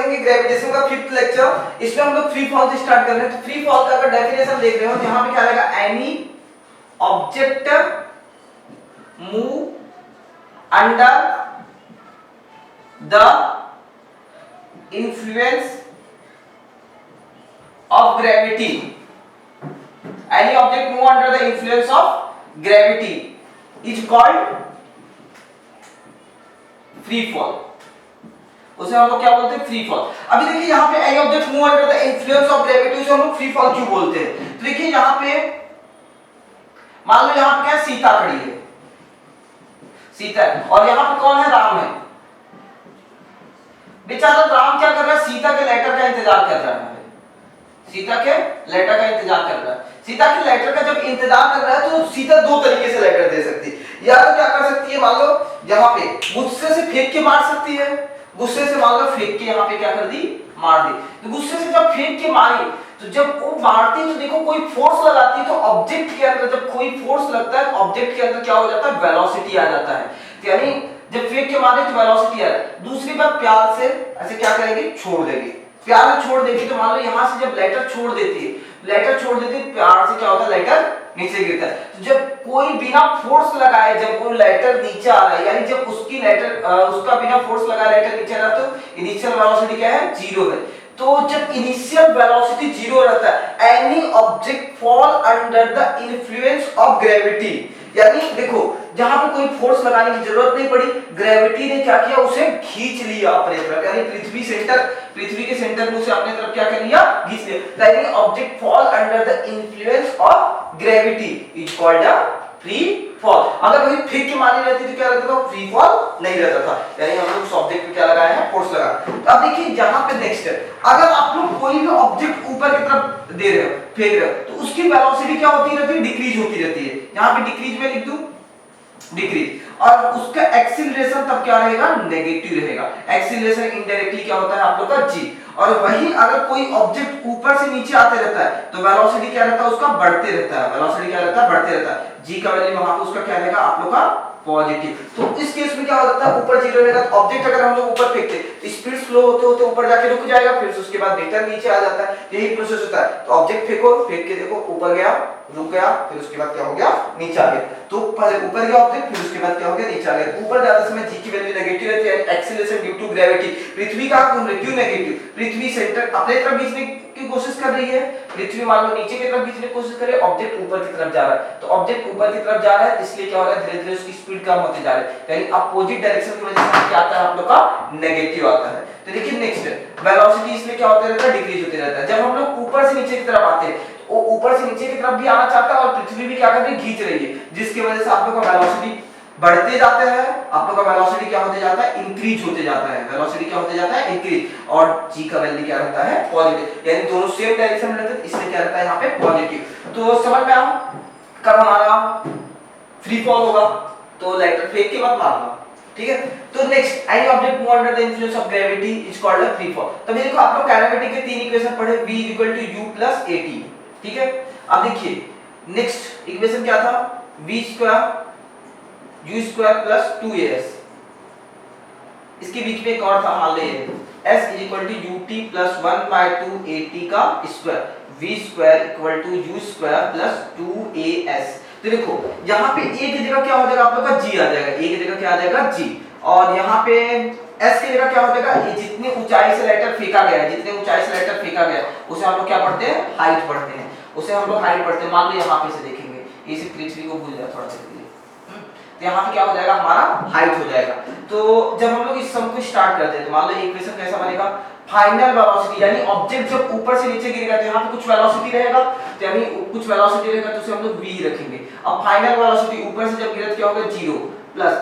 पढ़ेंगे ग्रेविटेशन का 5th lecture. इसमें हम लोग फ्री फॉल से स्टार्ट कर रहे हैं। तो फ्री फॉल का अगर डेफिनेशन देख रहे हो तो यहाँ पे क्या आएगा, any object move under the influence of gravity, any object move under the influence of gravity is called free fall। उसे हम लोग क्या बोलते हैं, फ्री फॉल। अभी देखिए यहाँ पे any object move under the influence of gravity उसे हम लोग फ्री फॉल क्यों बोलते हैं। तो देखिए यहाँ पे मान लो यहाँ पे क्या है, सीता खड़ी है, सीता है, और यहाँ पे कौन है, राम है। बेचारा राम क्या कर रहा है, सीता के लेटर का इंतजार कर रहा है, सीता के लेटर का इंतजार कर रहा है। सीता के लेटर का जब इंतजार कर रहा है तो सीता दो तरीके से लेटर दे सकती है। या तो क्या कर सकती है, मान लो यहाँ पे गुस्से से फेंक के मार सकती है, गुस्से से मान लो फेंक के यहाँ पे क्या कर दी, मार दी। तो गुस्से से जब फेंक के मारी तो जब वो मारती है तो देखो कोई फोर्स लगाती है, तो ऑब्जेक्ट के अंदर जब कोई फोर्स लगता है ऑब्जेक्ट के अंदर क्या हो जाता है, वेलोसिटी आ जाता है। यानी जब फेंक के मारे तो वेलोसिटी आ रहा है। दूसरी बात, प्यार से ऐसे क्या करेंगे, छोड़ देंगे, प्यार से छोड़ देगी। तो मान लो यहाँ से जब लेटर छोड़ देती है, लेटर छोड़ देती है, प्यार से क्या होता है, लेटर नीचे गिरता है। तो जब कोई बिना फोर्स लगाए जब वो लेटर नीचे आ रहा है, यानी जब उसकी लेटर उसका बिना फोर्स लगाए लेटर नीचे आ रहा है, तो इनिशियल वेलोसिटी क्या है, 0 है। तो जब इनिशियल वेलोसिटी 0 रहता है, any object fall under the influence of gravity, यानी देखो जहां पे कोई फोर्स लगाने की जरूरत नहीं पड़ी, ग्रेविटी ने क्या किया, उसे खींच लिया अपने तरफ, यानी पृथ्वी के सेंटर में उसे अपने तरफ क्या कर लिया, खींच लिया। यानी object fall under the influence of gravity is called a free fall. अगर वही फेंक के मारी रहती तो क्या रहता था, फ्री फॉल नहीं रहता था। यानी हम लोग उस ऑब्जेक्ट पे क्या लगाए हैं, फोर्स लगा। तो अब देखिए यहाँ पे नेक्स्ट है, अगर आप लोग कोई भी ऑब्जेक्ट ऊपर की तरफ दे रहे हो, फेंक रहे हो, तो उसकी वेलोसिटी क्या होती रहती है, डिक्रीज होती रहती है। यहाँ पे डिक्रीज में लिख दूं, डिक्रीज, और उसका एक्सीलरेशन तब क्या रहेगा, नेगेटिव रहेगा। एक्सीलरेशन इनडायरेक्टली क्या होता है आप लोग का, जी। और वही अगर कोई ऑब्जेक्ट ऊपर से नीचे आते रहता है तो वेलोसिटी क्या रहता है, उसका बढ़ते रहता है, वेलोसिटी क्या रहता है, बढ़ते रहता है। जी का वैल्यू वहां पे उसका क्या रहेगा आप लोग का, पॉजिटिव। तो इस केस में क्या हो जाता है, ऊपर 0 रहेगा। तो ऑब्जेक्ट अगर हम लोग ऊपर फेंकते तो स्पीड स्लो होते होते ऊपर जाके रुक जाएगा, फिर उसके बाद रिटर्न नीचे आ जाता है, यही प्रोसेस होता है। तो ऑब्जेक्ट फेंको, फेंक के देखो ऊपर गया, रुक गया, फिर उसके बाद क्या हो गया, नीचे आ गया। तो पहले ऊपर गया ऑब्जेक्ट, फिर उसके बाद क्या हो गया, नीचे आ गया। ऊपर जाते समय जी की वैल्यू नेगेटिव रहती है, एक्सीलरेशन ड्यू टू ग्रेविटी। पृथ्वी का घूम रही, क्यों नेगेटिव, पृथ्वी सेंटर अपने तरफ खींचने की कोशिश कर रही है, पृथ्वी मान लो नीचे की तरफ खींचने की कोशिश कर रही है, ऑब्जेक्ट ऊपर की तरफ जा रहा है। तो ऑब्जेक्ट ऊपर की तरफ जा रहा है, इसलिए क्या हो रहा है, धीरे-धीरे उसकी स्पीड कम होती जा रही है, यानी अपोजिट डायरेक्शन की वजह से क्या आता है आप लोग का, नेगेटिव आता है। तो देखिए नेक्स्ट वेलोसिटी इसमें क्या होता रहता है, डिक्रीज होते रहता है। जब हम लोग ऊपर से नीचे की तरफ आते हैं, वो ऊपर से नीचे की तरफ भी आना चाहता है और पृथ्वी भी क्या कर रही है, खींच रही है, जिसकी वजह से आप लोग का वेलोसिटी बढ़ते जाते हैं, आप लोग का वेलोसिटी क्या होते जाता है, इंक्रीज होते जाता है। वेलोसिटी क्या होते जाता है, इंक्रीज, और जी का वैल्यू क्या रहता है, पॉजिटिव, यानी दोनों सेम डायरेक्शन में रहते हैं, इसलिए क्या रहता है यहाँ पे पॉजिटिव। तो समझ में आओ कब हमारा फ्री फॉल होगा, तो लेटर फेंक के बाद मारना, ठीक है। तो next, any object move under the influence of gravity is called a free fall. तब देखो आप लोग काइनेमेटिक के 3 इक्वेशन पढ़े, v = u + at, ठीक है। अब देखिए नेक्स्ट इक्वेशन क्या था, v² u² + 2as, इसके बीच में एक और था, मान लीजिए s = ut + 1/2at का स्क्वायर, v² = u² + 2as। तो देखो यहाँ पे a की जगह क्या हो जाएगा आप लोग का, g आ जाएगा, a की जगह क्या आ जाएगा, g, और यहाँ पे s की जगह क्या हो जाएगा, ये जितनी ऊंचाई से लेटर फेंका गया है, जितने ऊंचाई से लेटर फेंका गया है उसे हम लोग क्या पढ़ते हैं, हाइट पढ़ते हैं, उसे हम लोग हाइट पढ़ते हैं। मान लो यहाँ पे से देखेंगे, इसी पृथ्वी को भूल जाए थोड़ा सा, तो यहाँ पे क्या हो जाएगा, हमारा हाइट हो जाएगा। तो जब हम लोग इस सम को स्टार्ट करते हैं तो मान लो इक्वेशन कैसा बनेगा, फाइनल वेलोसिटी, यानी ऑब्जेक्ट जब ऊपर से नीचे गिरेगा तो यहाँ पे कुछ वेलोसिटी रहेगा, तो यानी कुछ वेलोसिटी रहेगा तो उसे हम लोग v रखेंगे। अब फाइनल वेलोसिटी ऊपर से जब गिरे तो क्या होगा, 0 प्लस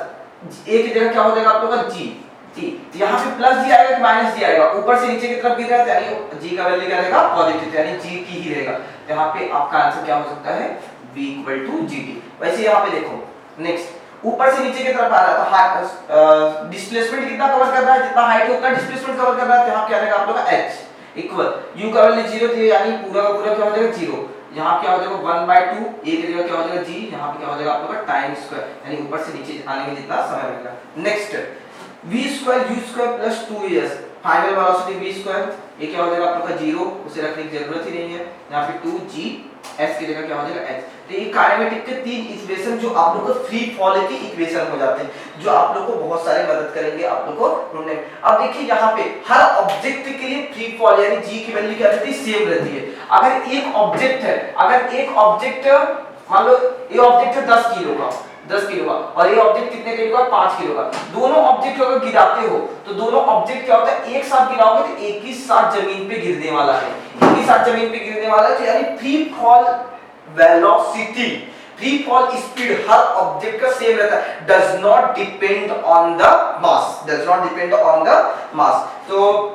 a की जगह क्या हो जाएगा आप लोग का, g, यहाँ पे प्लस जी आएगा कि माइनस जी आएगा, ऊपर से नीचे की तरफ गिर रहा है यानी जी का वैल्यू क्या रहेगा, पॉजिटिव, यानी जी की ही रहेगा। तो यहाँ पे आपका आंसर क्या हो सकता है, v = gt। वैसे यहाँ पे देखो नेक्स्ट, ऊपर से नीचे की तरफ आ रहा है तो डिस्प्लेसमेंट कितना कवर कर रहा है, जितना हाइट होगा डिस्प्लेसमेंट कवर कर रहा है, तो यहाँ क्या रहेगा आप लोग का h = u का वैल्यू 0 थी, यानी पूरा का पूरा क्या हो जाएगा 0, यहाँ क्या हो जाएगा 1/2, a की जगह क्या हो जाएगा g, यहाँ पे क्या हो जाएगा आप लोग का टाइम स्क्वायर, यानी ऊपर से नीचे आने में जितना समय लगेगा। Next v² u² + 2as, final velocity v square, ये क्या हो जाएगा आप लोग का 0, उसे रखने की जरूरत ही नहीं है। यहाँ पे 2g s की जगह क्या हो जाएगा h। तो ये काइनेमेटिक के तीन इक्वेशन जो आप लोग को फ्री फॉल के इक्वेशन हो जाते हैं, जो आप लोग को बहुत सारे मदद करेंगे आप लोग को ढूंढने में। अब देखिए यहाँ पे हर ऑब्जेक्ट के लिए फ्री फॉल यानी g की वैल्यू क्या रहती है, सेम रहती है। अगर एक ऑब्जेक्ट है, अगर एक ऑब्जेक्ट मान लो ये ऑब्जेक्ट है 10 किलो का, 10 किलो का, और ये ऑब्जेक्ट कितने किलो का, 5 किलो का। दोनों ऑब्जेक्ट अगर गिराते हो तो दोनों ऑब्जेक्ट क्या होता है, एक साथ गिराओगे तो एक ही साथ जमीन पे गिरने वाला है, एक ही साथ जमीन पे गिरने वाला है। तो यानी free fall velocity, free fall speed हर ऑब्जेक्ट का सेम रहता है, does not depend on the mass, does not depend on the mass. तो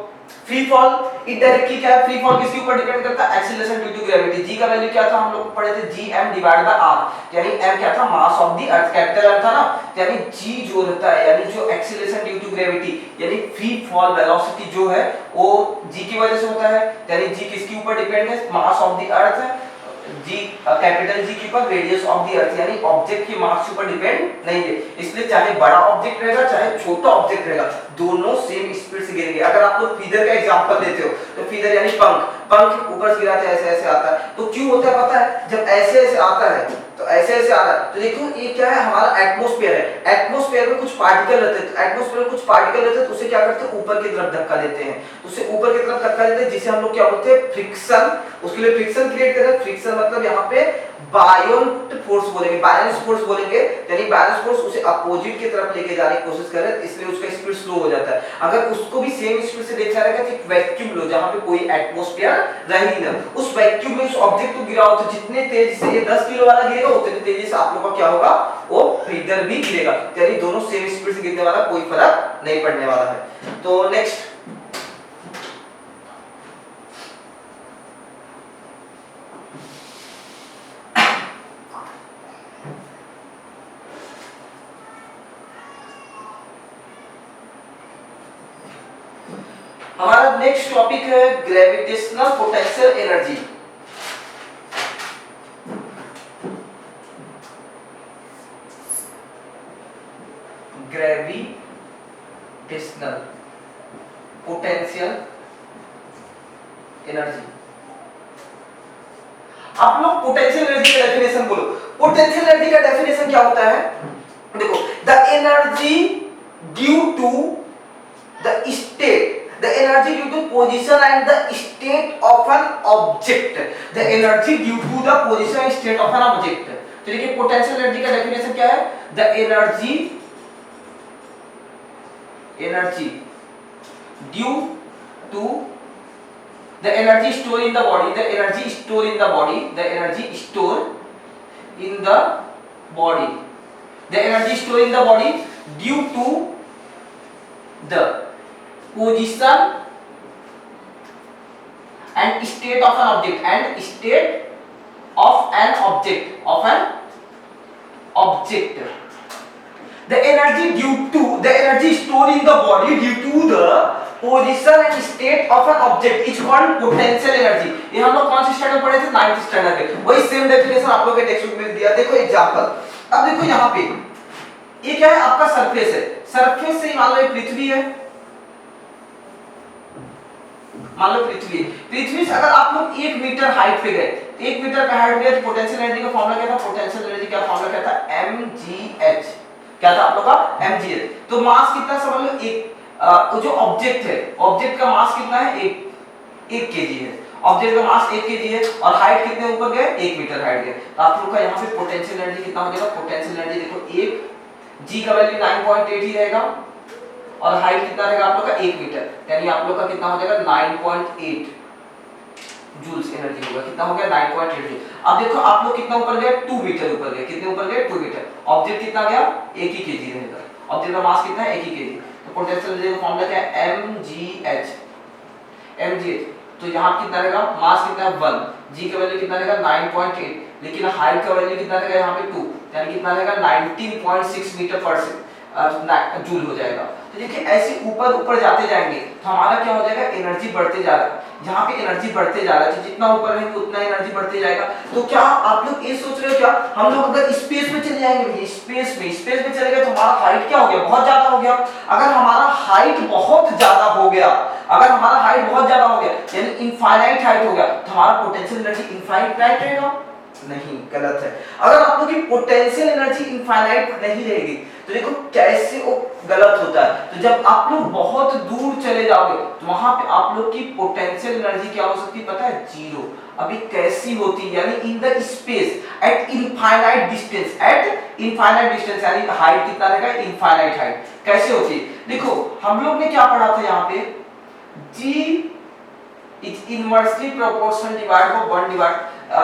फ्री फॉल इनडायरेक्टली क्या है, फ्री फॉल किसके ऊपर डिपेंड करता है, acceleration due to gravity. G का वैल्यू क्या था, हम लोग पढ़े थे gm डिवाइड बाय r, यानी m क्या था, mass of the earth, capital earth था ना, यानी g जो रहता है यानी जो एक्सीलरेशन ड्यू टू ग्रेविटी यानी फ्री फॉल वेलोसिटी जो है वो g की वजह से होता है। यानी g किसके ऊपर डिपेंड है, मास ऑफ द अर्थ है, जी कैपिटल जी के ऊपर, रेडियस ऑफ द अर्थ यानी ऑब्जेक्ट के मास के ऊपर डिपेंड नहीं है। इसलिए चाहे बड़ा ऑब्जेक्ट रहेगा चाहे छोटा ऑब्जेक्ट रहेगा, दोनों सेम स्पीड से गिरेंगे। अगर आप लोग फीदर का एग्जांपल लेते हो तो फीदर यानी पंख, पंख ऊपर से गिराते हैं ऐसे ऐसे आता है, तो क्यों होता है पता है, जब ऐसे ऐसे आता है तो ऐसे ऐसे आ रहा है, तो देखो ये क्या है, हमारा एटमॉस्फेयर है, एटमॉस्फेयर में कुछ पार्टिकल रहते हैं, तो एटमॉस्फेयर में कुछ पार्टिकल रहते हैं तो उसे क्या करते हैं, ऊपर की तरफ धक्का देते हैं, तो उसे ऊपर की तरफ धक्का देते हैं, जिसे हम लोग क्या बोलते हैं, फ्रिक्शन। उसके लिए फ्रिक्शन क्रिएट कर रहे हैं, फ्रिक्शन मतलब यहाँ पे बायोंट फोर्स बोलेंगे, बैलेंस फोर्स बोलेंगे, यानी बैलेंस फोर्स उसे अपोजिट की तरफ लेके जाने की कोशिश कर रहे हैं, इसलिए उसका स्पीड स्लो हो जाता है। अगर उसको भी सेम स्पीड से देखा रहेगा तो एक वैक्यूम लो जहां पे कोई एटमॉस्फेयर रह ही ना, उस वैक्यूम में उस ऑब्जेक्ट को गिराओ तो जितने तेजी से ये 10 किलो वाला गिरेगा उतनी तेजी से आप लोगों का क्या होगा, वो फीदर भी गिरेगा, यानी दोनों सेम स्पीड से गिरने वाला, कोई फर्क नहीं पड़ने वाला है। तो नेक्स्ट हमारा नेक्स्ट टॉपिक है gravitational potential energy. Gravitational potential energy. आप लोग पोटेंशियल एनर्जी का डेफिनेशन बोलो। पोटेंशियल एनर्जी का डेफिनेशन क्या होता है, देखो, the energy due to the state, the energy due to position and the state of an object, the energy due to the position and state of an object। तो देखिए potential energy का definition क्या है, the energy due to the energy stored in the body, the energy stored in the body, the energy stored in the body, the energy stored in the body due to the position and state of an object, and state of an object, of an object, the energy due to the energy stored in the body due to the position and state of an object is called potential energy। ये हम लोग कौन से standard में पढ़े थे, 9th standard में, वही सेम डेफिनेशन आप लोग के टेक्स्ट बुक में दिया। देखो एग्जांपल, अब देखो यहाँ पे ये क्या है, आपका सरफेस है, सरफेस से मान लो ये पृथ्वी है, मान लो पृथ्वी से अगर आप लोग 1 मीटर हाइट पे गए, 1 मीटर पे हाइट गए, तो पोटेंशियल एनर्जी का फार्मूला क्या था, पोटेंशियल एनर्जी का फार्मूला क्या था, mgh, क्या था आप लोग का, mgh। तो मास कितना समझ लो, एक जो ऑब्जेक्ट है, ऑब्जेक्ट का मास कितना है, 1 केजी है, ऑब्जेक्ट का मास 1 केजी है, और हाइट कितने ऊपर गए, 1 मीटर हाइट गए, तो आप लोग का यहाँ पे पोटेंशियल एनर्जी कितना हो जाएगा, पोटेंशियल एनर्जी देखो, 1 g का वैल्यू 9.8 ही रहेगा, और हाइट कितना रहेगा आप लोग का, 1 मीटर, यानी आप लोग का कितना हो जाएगा, 9.8 जूल्स एनर्जी होगा, कितना हो गया, 9.8 जूल। अब देखो आप लोग कितना ऊपर गए, 2 मीटर ऊपर गए, कितने ऊपर गए, 2 मीटर, ऑब्जेक्ट कितना गया, 1 ही केजी रहेगा, ऑब्जेक्ट का मास कितना है, 1 ही केजी, तो पोटेंशियल एनर्जी का फार्मूला क्या है, mgh। तो यहाँ कितना रहेगा, मास कितना है 1, g का वैल्यू कितना रहेगा 9.8, लेकिन हाइट का वैल्यू कितना रहेगा यहाँ पे 2, यानी कितना रहेगा 19.6 मीटर पर जूल हो जाएगा। तो देखिए ऐसे ऊपर ऊपर जाते जाएंगे तो हमारा क्या हो जाएगा, एनर्जी बढ़ते जा रहा है, यहाँ पे एनर्जी बढ़ते जा रहा है, तो जितना ऊपर रहेंगे उतना एनर्जी बढ़ते जाएगा। तो क्या आप लोग ये सोच रहे हो क्या, हम लोग अगर स्पेस में चले जाएंगे, स्पेस में चले गए तो हमारा हाइट क्या हो गया, बहुत ज्यादा हो गया। अगर हमारा हाइट बहुत ज्यादा हो गया, अगर हमारा हाइट बहुत ज्यादा हो गया यानी इनफाइनाइट हाइट हो गया, तो हमारा पोटेंशियल एनर्जी इनफाइनाइट रहेगा, नहीं, गलत है। अगर आप लोग की पोटेंशियल एनर्जी इनफाइनाइट नहीं रहेगी तो देखो कैसे वो गलत होता है। तो जब आप लोग बहुत दूर चले जाओगे तो वहां पे आप लोग की पोटेंशियल एनर्जी क्या हो सकती है पता है, जीरो। अभी कैसी होती है, यानी in the space at infinite distance, यानी हाइट कितना रहेगा, इनफाइनाइट हाइट। कैसे होती है देखो, हम लोग ने क्या पढ़ा था यहाँ पे, G is inversely proportional divided by 1 divide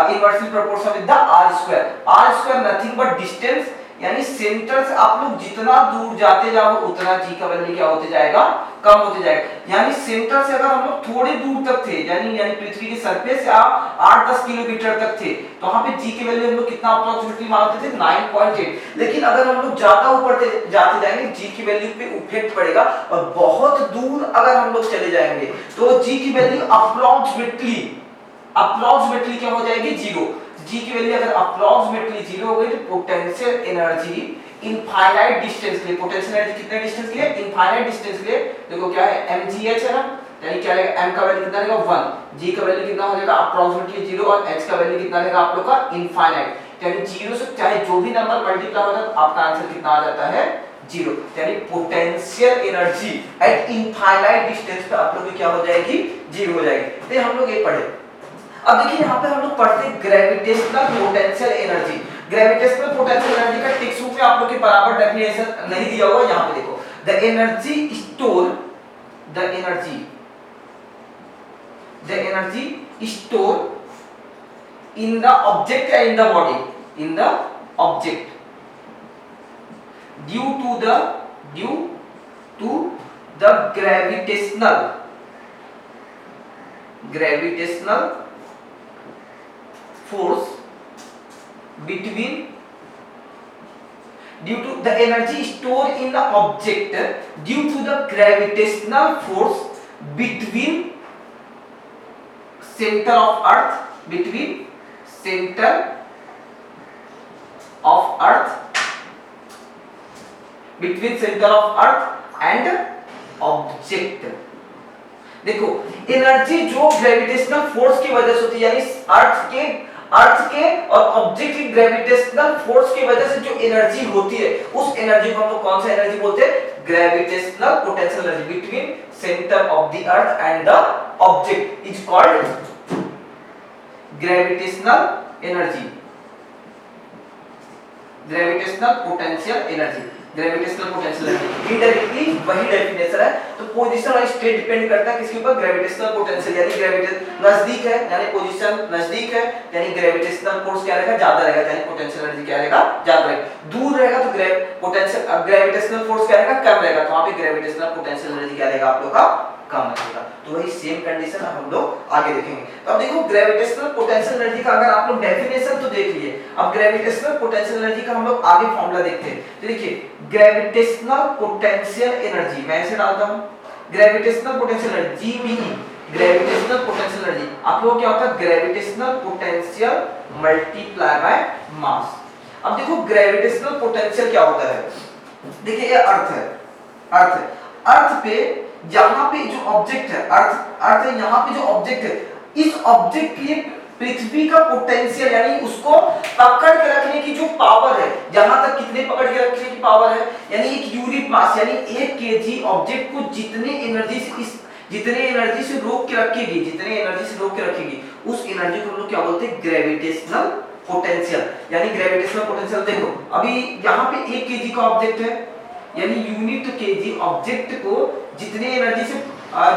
inversely proportional with the r square. R square nothing but distance, यानी सेंटर से आप लोग जितना दूर जाते जाओगे उतना g का वैल्यू क्या होते जाएगा, कम होते जाएगा। यानी सेंटर से अगर हम लोग थोड़े दूर तक थे, यानी पृथ्वी के सरफेस से आप 8-10 किलोमीटर तक थे, तो वहां पे g की वैल्यू हम लोग कितना अप्रोक्सीमेटली मानते थे, 9.8। लेकिन अगर हम लोग ज्यादा ऊपर जाते जाएंगे g की वैल्यू पे इफेक्ट पड़ेगा, और बहुत दूर अगर हम लोग चले जाएंगे तो g की वैल्यू अप्रोक्सीमेटली क्या हो जाएगी, जीरो। G की वैल्यू अगर अप्रोक्सीमेटली जीरो हो गई तो पोटेंशियल एनर्जी इनफाइनाइट डिस्टेंस के लिए, पोटेंशियल एनर्जी कितने डिस्टेंस के लिए, इनफाइनाइट डिस्टेंस के लिए, देखो क्या है mgh है ना, यानी क्या रहेगा, m का वैल्यू कितना रहेगा 1, g का वैल्यू कितना हो जाएगा अप्रोक्सीमेटली जीरो, और h का वैल्यू कितना रहेगा आप लोग का इनफाइनाइट, यानी जीरो से चाहे जो भी नंबर मल्टीप्लाई होता है आपका आंसर कितना आ जाता है, जीरो। यानी potential energy at infinite distance पे आप लोग की क्या हो जाएगी, जीरो हो जाएगी। तो हम लोग ये पढ़े। अब देखिए यहाँ पे हम लोग पढ़ते हैं gravitational potential energy. Gravitational potential energy का टेक्स्ट बुक में आप लोग के बराबर डेफिनेशन नहीं दिया हुआ, यहाँ पे देखो, the energy store in the object या in the body, in the object due to the gravitational force between, due to the energy stored in the object due to the gravitational force between center of earth and object। देखो energy जो gravitational force की वजह से होती है, यानी अर्थ के और ऑब्जेक्ट की ग्रेविटेशनल फोर्स की वजह से जो एनर्जी होती है, उस एनर्जी को हम लोग कौन सा एनर्जी बोलते हैं, gravitational potential energy between centre of the earth and the object is called gravitational energy, gravitational potential energy. Indirectly वही डेफिनेशन है। तो पोजीशन और स्टेट डिपेंड करता है किसके ऊपर, ग्रेविटेशनल पोटेंशियल, यानी ग्रेविटेशन नजदीक है यानी पोजीशन नजदीक है, यानी ग्रेविटेशनल फोर्स क्या रहेगा, ज्यादा रहेगा, यानी पोटेंशियल एनर्जी क्या रहेगा, ज्यादा रहेगा। दूर रहेगा तो ग्रेविटेशनल फोर्स क्या रहेगा, कम रहेगा, तो वहां पे ग्रेविटेशनल पोटेंशियल एनर्जी क्या रहेगा आप लोग का, कम रहेगा। तो वही सेम कंडीशन हम लोग आगे देखेंगे। तो अब देखो ग्रेविटेशनल पोटेंशियल एनर्जी का अगर आप लोग डेफिनेशन तो देख लिए, अब ग्रेविटेशनल पोटेंशियल एनर्जी का हम लोग आगे फॉर्मूला देखते हैं। तो देखिए ग्रेविटेशनल पोटेंशियल एनर्जी मैं ऐसे डालता हूं, gravitational potential energy GBE, gravitational potential energy आप लोग क्या होता है, gravitational potential multiply by mass. अब देखो ग्रेविटेशनल पोटेंशियल क्या होता है, देखिए ये अर्थ पे यहाँ पे जो ऑब्जेक्ट है, अर्थ है, यहाँ पे जो ऑब्जेक्ट है, इस ऑब्जेक्ट के पृथ्वी का पोटेंशियल यानी उसको पकड़ के रखने की जो पावर है, जहां तक कितने पकड़ के रखने की पावर है, यानी एक यूनिट मास यानी 1 kg ऑब्जेक्ट को जितने एनर्जी से रोक के रखेगी, उस एनर्जी को हम लोग क्या बोलते हैं, ग्रेविटेशनल पोटेंशियल। यानी ग्रेविटेशनल पोटेंशियल देखो अभी यहाँ पे 1 kg का ऑब्जेक्ट है, यानी यूनिट kg ऑब्जेक्ट को जितने एनर्जी से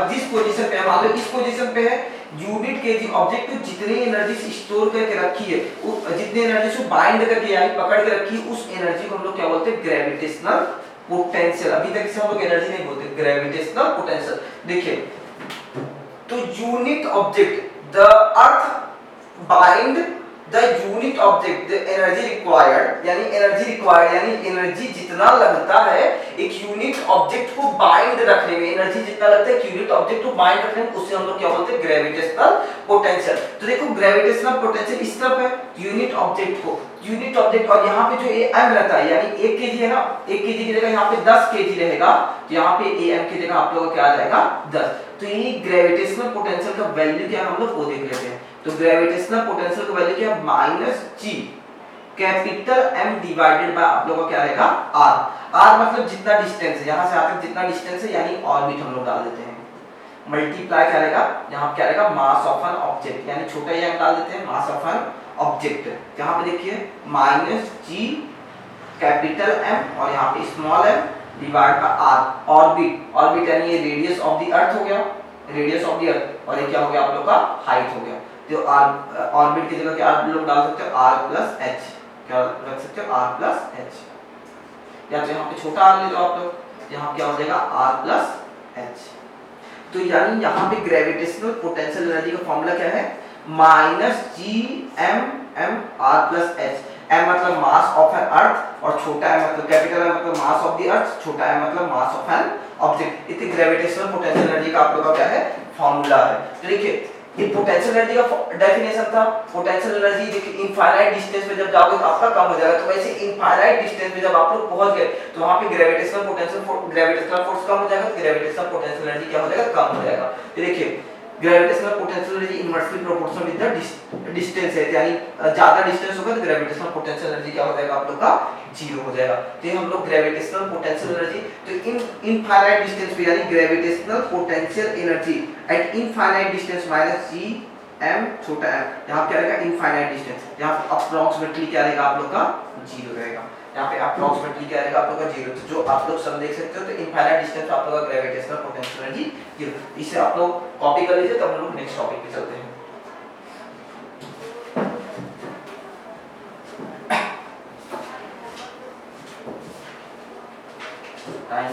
जिस पोजीशन पे है, मान लो इस पोजीशन पे है, यूनिट kg ऑब्जेक्ट को जितनी एनर्जी से स्टोर करके रखी है, जितनी एनर्जी से बाइंड करके यानी पकड़ के रखी है, उस एनर्जी को हम लोग क्या बोलते हैं, ग्रेविटेशनल पोटेंशियल। अभी तक इसे हम लोग एनर्जी नहीं बोलते, ग्रेविटेशनल पोटेंशियल। देखिए तो unit object, the earth bind the unit object the energy required, यानी एनर्जी रिक्वायर्ड यानी एनर्जी जितना लगता है एक यूनिट ऑब्जेक्ट को बाइंड रखने में, एनर्जी जितना लगता है एक यूनिट ऑब्जेक्ट को बाइंड रखने में, उसे हम लोग क्या बोलते हैं, ग्रेविटेशनल पोटेंशियल। तो देखो ग्रेविटेशनल पोटेंशियल इस तरफ है यूनिट ऑब्जेक्ट को, यूनिट ऑब्जेक्ट, और यहाँ पे जो एम रहता है यानी 1 केजी है ना, 1 केजी की जगह यहाँ पे 10 केजी रहेगा, तो यहाँ पे एम की जगह आप लोगों का क्या आ जाएगा 10। तो ये ग्रेविटेशनल पोटेंशियल का वैल्यू क्या है हम लोग वो देख लेते हैं। तो ग्रेविटेशनल पोटेंशियल का वैल्यू क्या है, minus G capital M divided by आप लोगों का क्या रहेगा आर। आर मतलब जितना डिस्टेंस है, यहाँ से यहाँ तक जितना डिस्टेंस है यानी ऑर्बिट हम लोग डाल देते हैं, मल्टीप्लाई क्या रहेगा, यहाँ क्या रहेगा मास ऑफ एन ऑब्जेक्ट, यानी छोटा एम डाल देते हैं मास ऑफ एन ऑब्जेक्ट। यहाँ पे देखिए माइनस जी कैपिटल एम और यहाँ पे small M divide by R. Orbit, orbit यानी ये रेडियस ऑफ द अर्थ हो गया, रेडियस ऑफ द अर्थ, और ये क्या हो गया आप लोग का हाइट हो गया। तो आर ऑर्बिट की जगह क्या आप लोग डाल सकते हो आर प्लस एच, क्या रख सकते हो आर प्लस एच, या तो यहाँ पे छोटा आर ले लो आप लोग, यहाँ क्या हो जाएगा आर प्लस एच। तो यानी यहाँ पे ग्रेविटेशनल पोटेंशियल एनर्जी का फॉर्मूला क्या है, minus G M M R plus H. M मतलब मास ऑफ एन अर्थ और छोटा एम मतलब कैपिटल एम मतलब मास ऑफ द अर्थ, छोटा एम मतलब मास ऑफ एन ऑब्जेक्ट। इतनी ग्रेविटेशनल पोटेंशियल एनर्जी का आप लोगों का क्या है फॉर्मूला है। तो देखिए ये पोटेंशियल एनर्जी का डेफिनेशन था। पोटेंशियल एनर्जी देखिए इनफाइनाइट डिस्टेंस पे जब जाओगे तो आपका कम हो जाएगा, तो वैसे इनफाइनाइट डिस्टेंस पे जब आप लोग पहुंच गए तो वहां पे ग्रेविटेशनल पोटेंशियल ग्रेविटेशनल फोर्स कम हो जाएगा, तो ग्रेविटेशनल पोटेंशियल एनर्जी क्या हो जाएगा कम हो जाएगा। तो देखिए gravitational potential energy inversely proportional with the distance है, यानी ज्यादा डिस्टेंस होगा तो ग्रेविटेशनल पोटेंशियल एनर्जी क्या हो जाएगा आप लोग का जीरो हो जाएगा। तो ये हम लोग ग्रेविटेशनल पोटेंशियल एनर्जी, तो इनफाइनाइट डिस्टेंस पे यानी gravitational potential energy at infinite distance minus G M छोटा एम, यहाँ क्या रहेगा इनफाइनाइट डिस्टेंस, यहाँ अप्रोक्सीमेटली क्या रहेगा आप लोग का जीरो रहेगा, यहाँ पे अप्रोक्सीमेटली क्या रहेगा आप लोग का जीरो। तो जो आप लोग सब देख सकते हो तो इनफाइनाइट डिस्टेंस पे आप लोग का ग्रेविटेशनल पोटेंशियल एनर्जी जीरो। इसे आप लोग कॉपी कर लीजिए, तब हम लोग नेक्स्ट टॉपिक पे चलते हैं। टाइम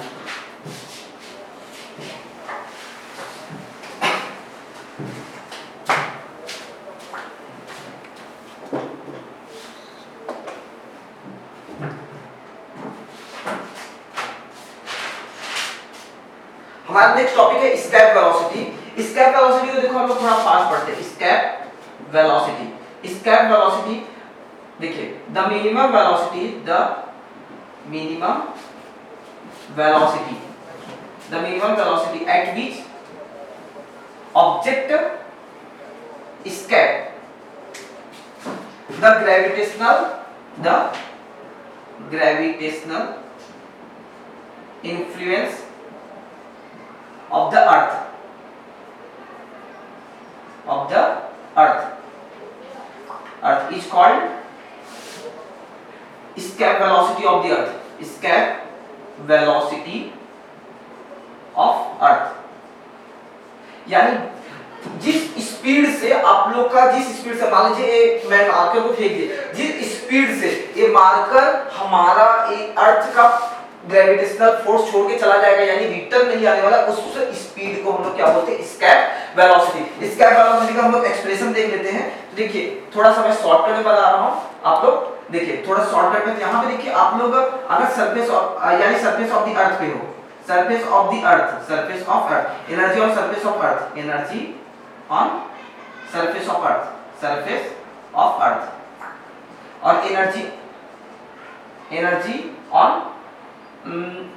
हमारा नेक्स्ट टॉपिक है एस्केप वेलोसिटी। एस्केप वेलोसिटी को देखो हम लोग थोड़ा फास्ट पढ़ते हैं। एस्केप वेलोसिटी, एस्केप वेलोसिटी देखिए the minimum velocity, the minimum velocity, the minimum velocity at which object escape the gravitational influence of the earth, earth is called escape velocity of the earth, escape velocity of earth। यानी जिस speed से आप लोग का, जिस speed से मान लीजिए मैं मार्कर को फेंक दिया, जिस स्पीड से ये मार्कर हमारा एक अर्थ का ग्रेविटेशनल फोर्स छोड़ के चला जाएगा यानी रिटर्न नहीं आने वाला, उस स्पीड को हम लोग क्या बोलते हैं एस्केप वेलोसिटी। एस्केप वेलोसिटी का हम लोग एक्सप्रेशन देख लेते हैं। तो देखिए थोड़ा सा मैं शॉर्टकट में बता रहा हूं, आप लोग देखिए थोड़ा शॉर्टकट में। तो यहाँ पे देखिए आप लोग अगर सरफेस यानी सरफेस ऑफ द अर्थ पे हो, surface of the earth, surface of earth, energy on surface of earth, energy on surface of earth, surface of earth, और energy on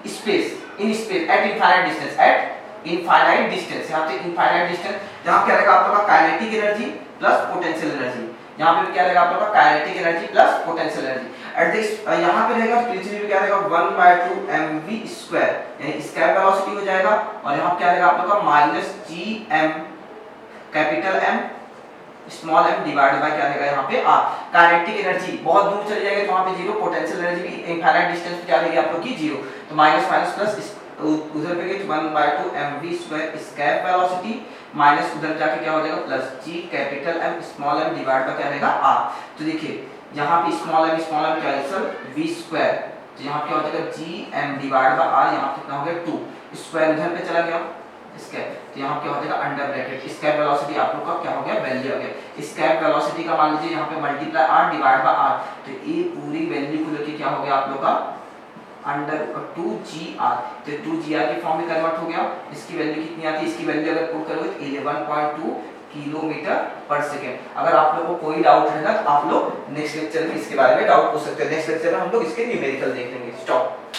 space, in space at infinite distance, at infinite distance. यहाँ पे infinite distance, यहाँ क्या रहेगा आप लोग का kinetic energy plus potential energy, यहाँ पे क्या रहेगा आप लोग का kinetic energy plus potential energy. At this यहाँ पे रहेगा पृथ्वी पे क्या रहेगा 1/2 mv², यानी एस्केप वेलोसिटी हो जाएगा, और यहाँ क्या रहेगा आप लोग का minus G M capital M small M divide by क्या रहेगा यहाँ पे आर। काइनेटिक एनर्जी बहुत दूर चली जाएगी तो वहाँ पे जीरो, पोटेंशियल एनर्जी भी इनफाइनाइट डिस्टेंस पे क्या रहेगी आप लोग की जीरो, तो माइनस माइनस प्लस उधर पे गए 1/2 mv² एस्केप वेलोसिटी माइनस उधर जाके क्या हो जाएगा plus G capital M small M divide by क्या रहेगा आर। तो देखिए यहाँ पे स्मॉल एम कैंसिल v², तो यहाँ क्या हो जाएगा G M divide by R, यहाँ कितना हो गया 2, स्क्वायर उधर पे चला गया स्केप, तो यहाँ क्या हो जाएगा अंडर ब्रैकेट स्केप वेलोसिटी आप लोग का क्या हो गया वैल्यू आ गया। स्केप वेलोसिटी का मान लीजिए यहाँ पे multiply r divide by r, तो ये पूरी वैल्यू को लेके क्या हो गया आप लोग का अंडर 2gr, तो 2gr के फॉर्म में कन्वर्ट हो गया। इसकी वैल्यू कितनी आती है, इसकी वैल्यू अगर पुट करोगे तो 11.2 किलोमीटर पर सेकेंड। अगर आप लोग को कोई डाउट है ना तो आप लोग नेक्स्ट लेक्चर में इसके बारे में डाउट पूछ सकते हैं। नेक्स्ट लेक्चर में हम लोग इसके न्यूमेरिकल देख लेंगे। स्टॉप।